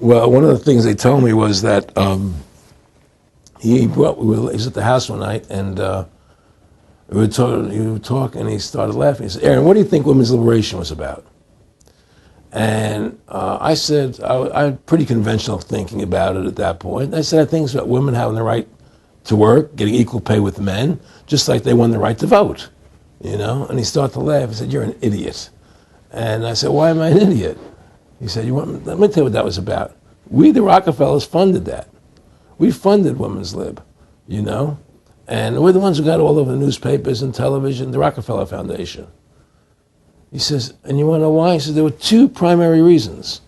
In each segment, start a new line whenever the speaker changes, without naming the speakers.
Well, one of the things they told me was that he was at the house one night, and we were talking, and he started laughing. He said, "Aaron, what do you think women's liberation was about?" And I said, I had pretty conventional thinking about it at that point. I said, I think it's about women having the right to work, getting equal pay with men, just like they won the right to vote, you know? And he started to laugh. He said, "You're an idiot." And I said, "Why am I an idiot?" He said, let me tell you what that was about. We, the Rockefellers, funded that. We funded Women's Lib, you know? And we're the ones who got all over the newspapers and television, the Rockefeller Foundation. He says, and you want to know why? He says, there were two primary reasons.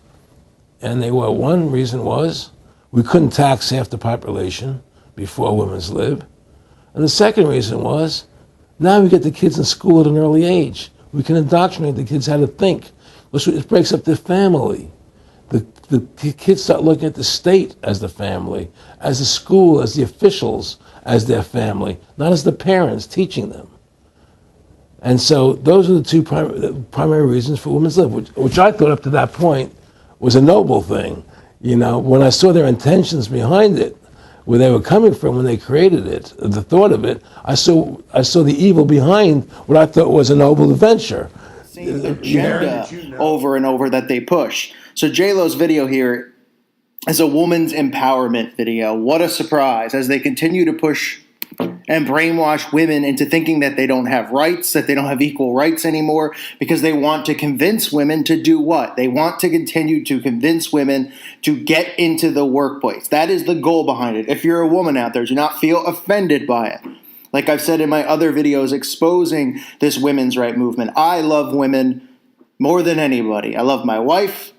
And they were, one reason was we couldn't tax half the population before Women's Lib. And the second reason was, now we get the kids in school at an early age. We can indoctrinate the kids how to think. It breaks up the family. The kids start looking at the state as the family, as the school, as the officials, as their family, not as the parents teaching them. And so those are the two primary reasons for Women's Lib, which I thought up to that point was a noble thing. You know, when I saw their intentions behind it, where they were coming from when they created it, the thought of it, I saw the evil behind what I thought was a noble venture.
Same agenda over and over that they push. So J-Lo's video here is a woman's empowerment video. What a surprise as they continue to push and brainwash women into thinking that they don't have rights, that they don't have equal rights anymore, because they want to convince women to do what? They want to continue to convince women to get into the workplace. That is the goal behind it. If you're a woman out there, do not feel offended by it. Like I've said in my other videos exposing this women's right movement, I love women more than anybody. I love my wife.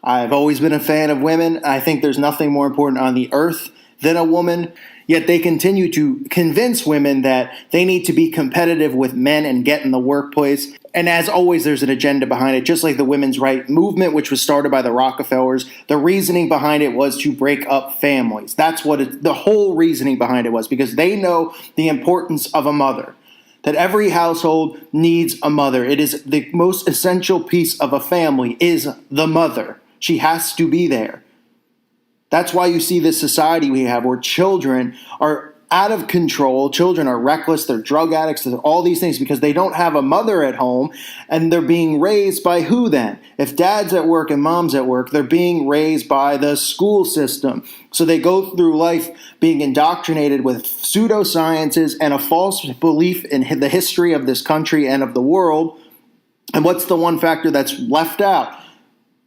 I've always been a fan of women. I think there's nothing more important on the earth than a woman. Yet they continue to convince women that they need to be competitive with men and get in the workplace. And as always, there's an agenda behind it, just like the women's right movement, which was started by the Rockefellers. The reasoning behind it was to break up families. That's what the whole reasoning behind it was, because they know the importance of a mother, that every household needs a mother. It is the most essential piece of a family is the mother. She has to be there. That's why you see this society we have where children are out of control. Children are reckless. They're drug addicts. They're all these things because they don't have a mother at home, and they're being raised by who then? If dad's at work and mom's at work, they're being raised by the school system. So they go through life being indoctrinated with pseudosciences and a false belief in the history of this country and of the world. And what's the one factor that's left out?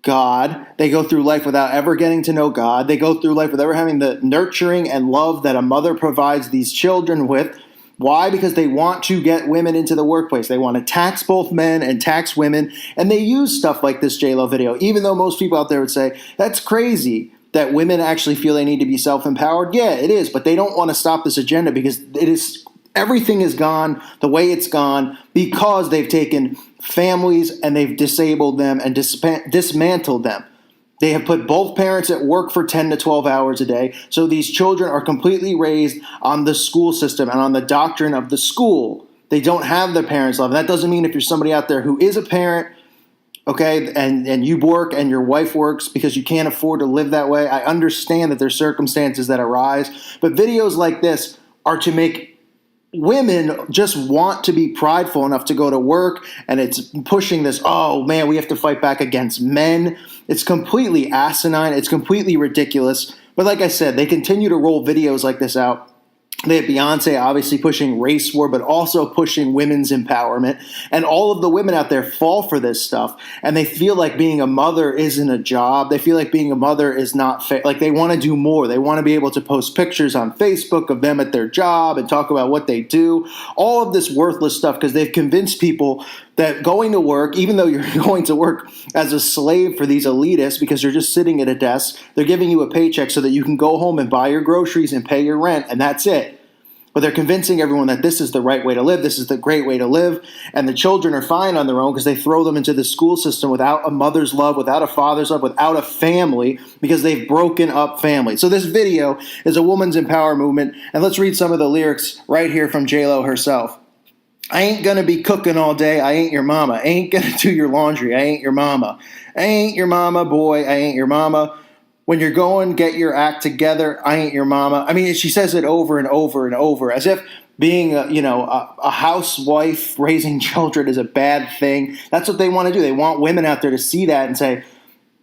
God. They go through life without ever getting to know God. They go through life without ever having the nurturing and love that a mother provides these children with. Why? Because they want to get women into the workplace. They want to tax both men and tax women. And they use stuff like this J-Lo video, even though most people out there would say, that's crazy that women actually feel they need to be self-empowered. Yeah, it is. But they don't want to stop this agenda because everything is gone the way it's gone because they've taken families and they've disabled them and dismantled them. They have put both parents at work for 10 to 12 hours a day. So these children are completely raised on the school system and on the doctrine of the school. They don't have their parents' love. And that doesn't mean if you're somebody out there who is a parent, okay, and you work and your wife works because you can't afford to live that way. I understand that there's circumstances that arise. But videos like this are to make women just want to be prideful enough to go to work, and it's pushing this, oh man, we have to fight back against men. It's completely asinine. It's completely ridiculous. But like I said, they continue to roll videos like this out. They have Beyonce obviously pushing race war, but also pushing women's empowerment. And all of the women out there fall for this stuff. And they feel like being a mother isn't a job. They feel like being a mother is not fair. Like they want to do more. They want to be able to post pictures on Facebook of them at their job and talk about what they do. All of this worthless stuff because they've convinced people that going to work, even though you're going to work as a slave for these elitists because you're just sitting at a desk, they're giving you a paycheck so that you can go home and buy your groceries and pay your rent, and that's it. But they're convincing everyone that this is the right way to live, this is the great way to live, and the children are fine on their own because they throw them into the school system without a mother's love, without a father's love, without a family, because they've broken up families. So this video is a woman's empowerment movement, and let's read some of the lyrics right here from J-Lo herself. I ain't gonna be cooking all day, I ain't your mama. I ain't gonna do your laundry, I ain't your mama. I ain't your mama, boy, I ain't your mama. when you're going, get your act together. I ain't your mama. I mean, she says it over and over and over, as if being a housewife raising children is a bad thing. That's what they want to do. They want women out there to see that and say,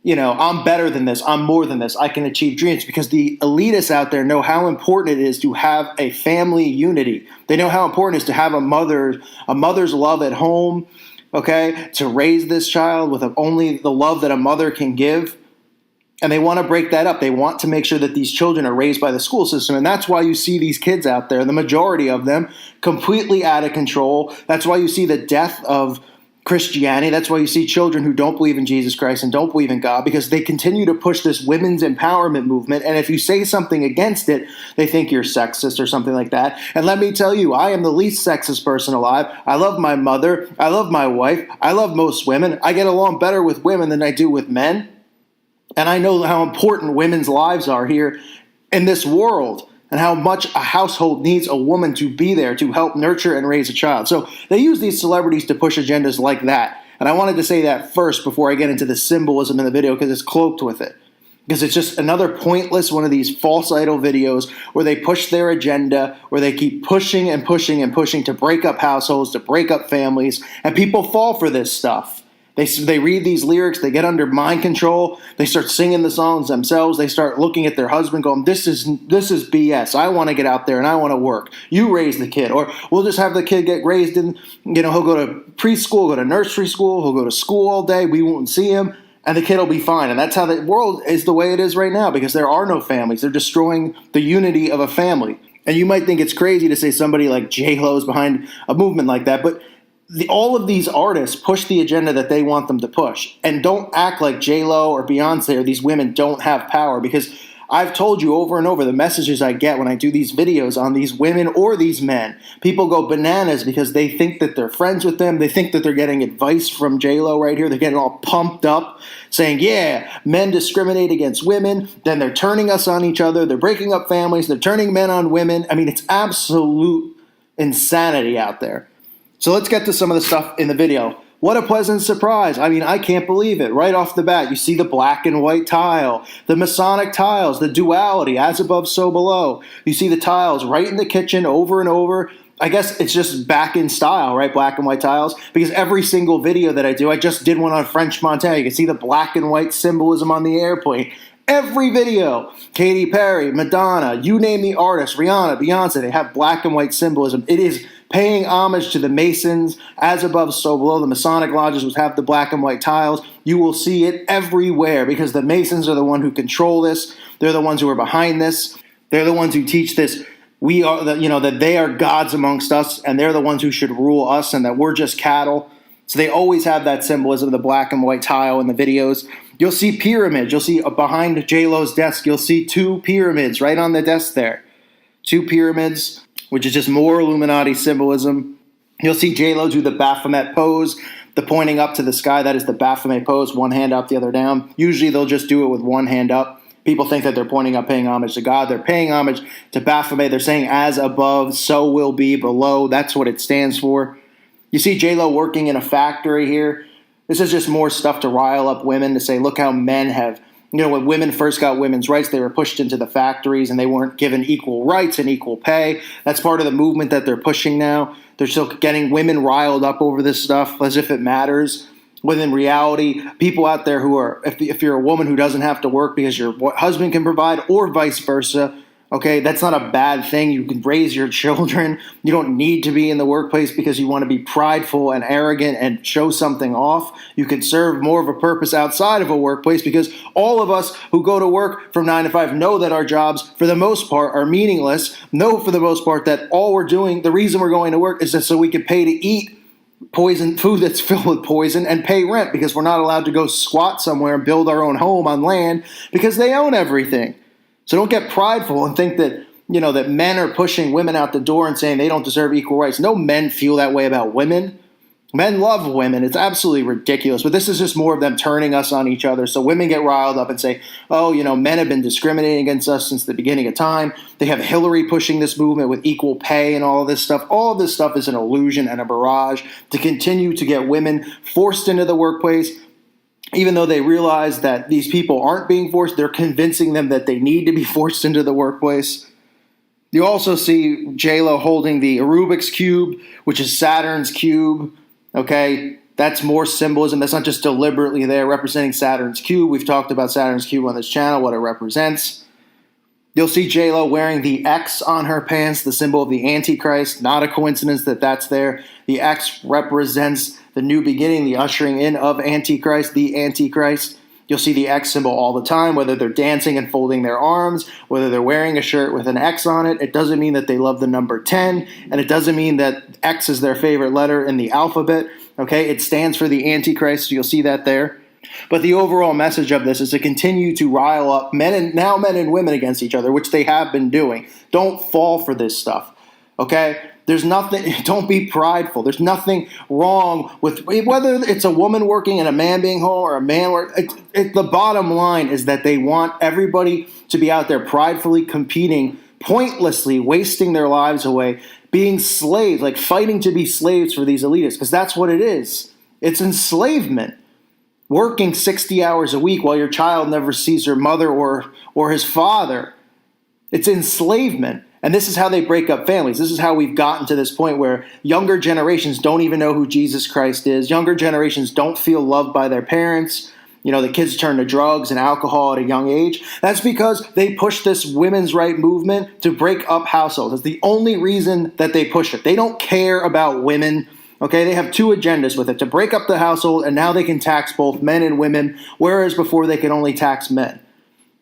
I'm better than this. I'm more than this. I can achieve dreams, because the elitists out there know how important it is to have a family unity. They know how important it is to have a mother's love at home, okay, to raise this child with only the love that a mother can give. And they want to break that up. They want to make sure that these children are raised by the school system. And that's why you see these kids out there, the majority of them, completely out of control. That's why you see the death of Christianity. That's why you see children who don't believe in Jesus Christ and don't believe in God, because they continue to push this women's empowerment movement. And if you say something against it, they think you're sexist or something like that. And let me tell you, I am the least sexist person alive. I love my mother. I love my wife. I love most women. I get along better with women than I do with men. And I know how important women's lives are here in this world, and how much a household needs a woman to be there to help nurture and raise a child. So they use these celebrities to push agendas like that. And I wanted to say that first before I get into the symbolism in the video, because it's cloaked with it. Because it's just another pointless one of these false idol videos where they push their agenda, where they keep pushing and pushing and pushing to break up households, to break up families, and people fall for this stuff. They read these lyrics, they get under mind control, they start singing the songs themselves, they start looking at their husband going, this is BS, I want to get out there and I want to work. You raise the kid. Or we'll just have the kid get raised in, he'll go to preschool, go to nursery school, he'll go to school all day, we won't see him, and the kid will be fine. And that's how the world is the way it is right now, because there are no families. They're destroying the unity of a family. And you might think it's crazy to say somebody like J-Lo is behind a movement like that, but all of these artists push the agenda that they want them to push. And don't act like J-Lo or Beyonce or these women don't have power, because I've told you over and over the messages I get when I do these videos on these women or these men. People go bananas because they think that they're friends with them. They think that they're getting advice from J-Lo right here. They're getting all pumped up saying, yeah, men discriminate against women. Then they're turning us on each other. They're breaking up families. They're turning men on women. I mean, it's absolute insanity out there. So let's get to some of the stuff in the video. What a pleasant surprise. I mean, I can't believe it. Right off the bat, you see the black and white tile, the Masonic tiles, the duality, as above, so below. You see the tiles right in the kitchen over and over. I guess it's just back in style, right? Black and white tiles. Because every single video that I do, I just did one on French Montana. You can see the black and white symbolism on the airplane. Every video, Katy Perry, Madonna, you name the artist, Rihanna, Beyonce, they have black and white symbolism. It is paying homage to the Masons, as above, so below. The Masonic lodges would have the black and white tiles. You will see it everywhere, because the Masons are the one who control this. They're the ones who are behind this. They're the ones who teach this. We are, that they are gods amongst us, and they're the ones who should rule us, and that we're just cattle. So they always have that symbolism of the black and white tile in the videos. You'll see pyramids. You'll see behind J-Lo's desk, you'll see 2 pyramids right on the desk there. 2 pyramids, which is just more Illuminati symbolism. You'll see J-Lo do the Baphomet pose, the pointing up to the sky. That is the Baphomet pose, one hand up, the other down. Usually they'll just do it with one hand up. People think that they're pointing up, paying homage to God. They're paying homage to Baphomet. They're saying, as above, so will be below. That's what it stands for. You see J-Lo working in a factory here. This is just more stuff to rile up women, to say, look how men have, when women first got women's rights, they were pushed into the factories and they weren't given equal rights and equal pay. That's part of the movement that they're pushing now. They're still getting women riled up over this stuff as if it matters. When in reality, people out there who are, if you're a woman who doesn't have to work because your husband can provide, or vice versa, okay, that's not a bad thing. You can raise your children. You don't need to be in the workplace because you want to be prideful and arrogant and show something off. You can serve more of a purpose outside of a workplace, because all of us who go to work from 9 to 5 know that our jobs, for the most part, are meaningless. Know for the most part that all we're doing, the reason we're going to work is just so we can pay to eat poison food that's filled with poison and pay rent, because we're not allowed to go squat somewhere and build our own home on land because they own everything. So don't get prideful and think that, that men are pushing women out the door and saying they don't deserve equal rights. No men feel that way about women. Men love women. It's absolutely ridiculous. But this is just more of them turning us on each other. So women get riled up and say, oh, men have been discriminating against us since the beginning of time. They have Hillary pushing this movement with equal pay and all of this stuff. All of this stuff is an illusion and a barrage to continue to get women forced into the workplace, even though they realize that these people aren't being forced, they're convincing them that they need to be forced into the workplace. You also see J-Lo holding the Rubik's Cube, which is Saturn's cube. Okay, that's more symbolism. That's not just deliberately there representing Saturn's cube. We've talked about Saturn's cube on this channel, what it represents. You'll see J-Lo wearing the X on her pants, the symbol of the Antichrist. Not a coincidence that that's there. The X represents the new beginning, the ushering in of Antichrist, the Antichrist. You'll see the X symbol all the time, whether they're dancing and folding their arms, whether they're wearing a shirt with an X on it. It doesn't mean that they love the number 10, and it doesn't mean that X is their favorite letter in the alphabet. Okay, it stands for the Antichrist, so you'll see that there. But the overall message of this is to continue to rile up men and women against each other, which they have been doing. Don't fall for this stuff, okay? There's nothing, don't be prideful. There's nothing wrong with whether it's a woman working and a man being home or a man working. The bottom line is that they want everybody to be out there pridefully competing, pointlessly wasting their lives away, being slaves, like fighting to be slaves for these elitists, because that's what it is. It's enslavement. Working 60 hours a week while your child never sees her mother or his father. It's enslavement. And this is how they break up families. This is how we've gotten to this point where younger generations don't even know who Jesus Christ is. Younger generations don't feel loved by their parents. You know, the kids turn to drugs and alcohol at a young age. That's because they push this women's right movement to break up households. That's the only reason that they push it. They don't care about women. Okay, they have two agendas with it, to break up the household, and now they can tax both men and women, whereas before they could only tax men.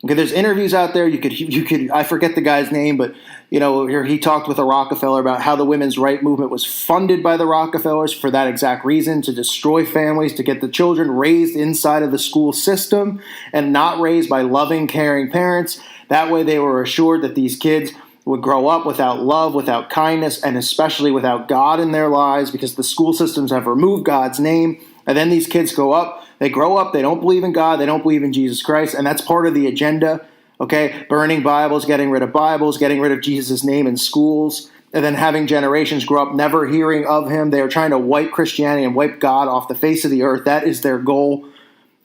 Okay, there's interviews out there. You could I forget the guy's name, but you know, he talked with a Rockefeller about how the women's right movement was funded by the Rockefellers for that exact reason, to destroy families, to get the children raised inside of the school system and not raised by loving, caring parents. That way they were assured that these kids would grow up without love, without kindness, and especially without God in their lives, because the school systems have removed God's name. And then these kids grow up, they don't believe in God, they don't believe in Jesus Christ, and that's part of the agenda, okay? Burning Bibles, getting rid of Jesus' name in schools, and then having generations grow up never hearing of him. They are trying to wipe Christianity and wipe God off the face of the earth. That is their goal.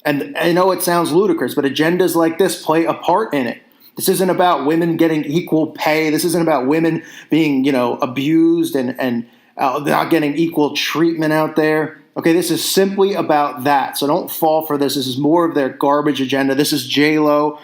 And I know it sounds ludicrous, but agendas like this play a part in it. This isn't about women getting equal pay. This isn't about women being, abused and not getting equal treatment out there. Okay, this is simply about that. So don't fall for this. This is more of their garbage agenda. This is J-Lo,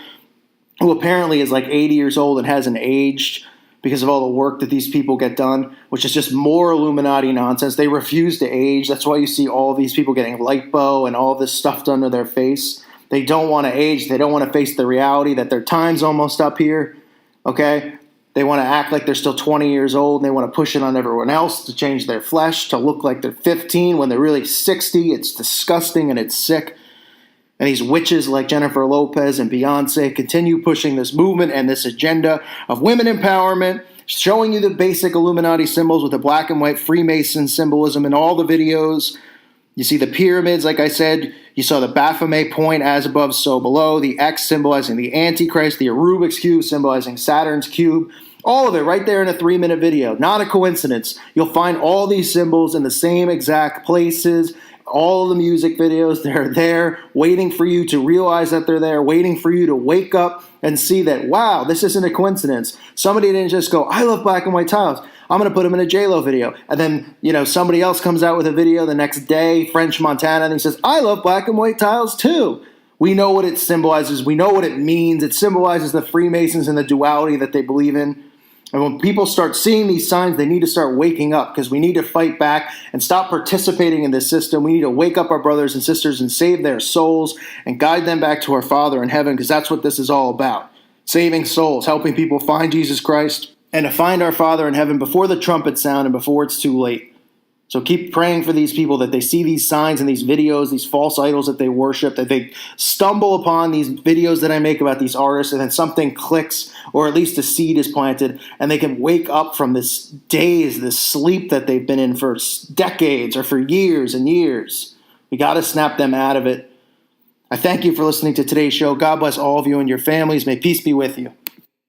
who apparently is like 80 years old and hasn't aged because of all the work that these people get done, which is just more Illuminati nonsense. They refuse to age. That's why you see all these people getting lipo and all this stuff done to their face. They don't want to age. They don't want to face the reality that their time's almost up here, okay? They want to act like they're still 20 years old, and they want to push it on everyone else to change their flesh, to look like they're 15 when they're really 60. It's disgusting and it's sick. And these witches like Jennifer Lopez and Beyonce continue pushing this movement and this agenda of women empowerment, showing you the basic Illuminati symbols with the black and white Freemason symbolism in all the videos. You see the pyramids, like I said. You saw the Baphomet point, as above, so below. The X symbolizing the Antichrist. The Rubik's Cube symbolizing Saturn's cube. All of it right there in a 3-minute video. Not a coincidence. You'll find all these symbols in the same exact places. All of the music videos, they're there waiting for you to realize that they're there, waiting for you to wake up and see that, wow, this isn't a coincidence. Somebody didn't just go, I love black and white tiles, I'm going to put them in a J-Lo video. And then, somebody else comes out with a video the next day, French Montana, and he says, I love black and white tiles too. We know what it symbolizes. We know what it means. It symbolizes the Freemasons and the duality that they believe in. And when people start seeing these signs, they need to start waking up, because we need to fight back and stop participating in this system. We need to wake up our brothers and sisters and save their souls and guide them back to our Father in heaven, because that's what this is all about. Saving souls, helping people find Jesus Christ and to find our Father in heaven before the trumpets sound and before it's too late. So keep praying for these people, that they see these signs and these videos, these false idols that they worship, that they stumble upon these videos that I make about these artists, and then something clicks, or at least a seed is planted, and they can wake up from this daze, this sleep that they've been in for decades or for years and years. We got to snap them out of it. I thank you for listening to today's show. God bless all of you and your families. May peace be with you.